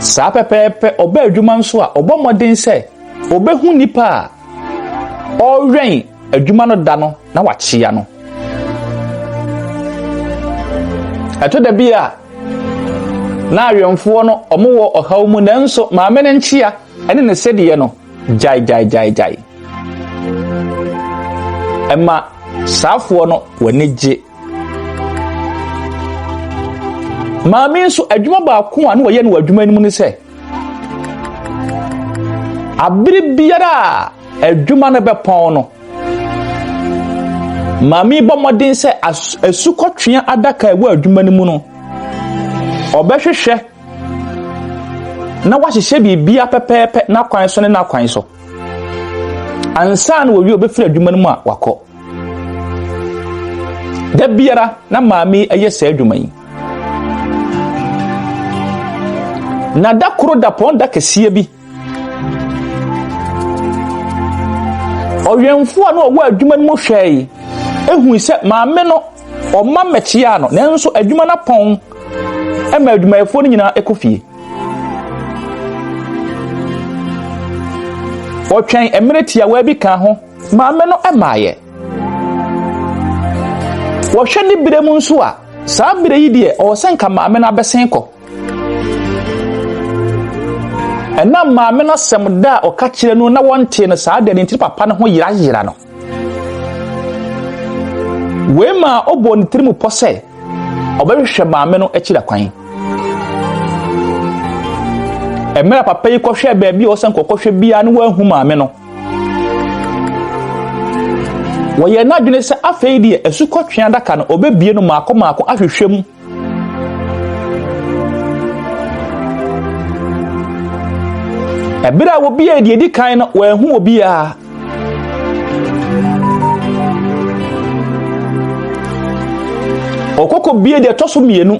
Saa pepepe oba adwuma nso a obo modern se obehu nipa a ɔwɛn adwuma no da no na wakyea no. Ɛto da bia na awɛmfo no ɔmo wɔ ɔhaw mu nanso maame ne nkyea ɛne ne sɛdeɛ no jai. Ɛma saafo no wɔnegye. Maame nso adwuma baako a no wɔyɛ no adwuma nim ne sɛ abiri biara adwuma no bɛpɔn no maame bɔ modern sɛ asukɔtwea adaka ɛwɔ adwuma no mu no ɔbɛhwehwɛ na wahyehyɛ bibia pɛpɛɛpɛ na kwan so ne na kwan so ansa na wɔwie obɛfiri adwuma no mu a wakɔ. Da biara na maame ɛyɛ saa adwuma yi. Na da koro da pɔn da kɛseɛ bi ɔwɛmfo a no ɔwɔ adwuma no mu hwɛe ehu sɛ maame no ɔma mɛkyea no nanso adwuma na pɔn ɛma adwumayɛfo no nyinaa ɛkɔ fie. Ɔtwɛn emere tiawa bi ka ho maame no ɛmaayɛ. Wɔhwɛ ne bere mu nso a saa bere yi deɛ ɔwɔsɛnka maame no abɛsen kɔ. Ɛna maame no sɛm da ɔka kyerɛ no na wɔnte no saa de ne ntiri papa no ho yira no. Wei ma ɔbɔ ne tiri mu pɔ sɛ ɔbɛhwehwɛ maame no akyira kwan. Emere papa yi kɔhwɛ baabi ɔsɛn kɔkɔhwɛ bia no wahu maame no. Wɔyɛ n'adwene sɛ afei deɛ asukɔtwea daka no ɔbɛbie no maako ahwehwɛ mu. Ebira wo bia de di kan no wahu obi a okoko bia de toso mienu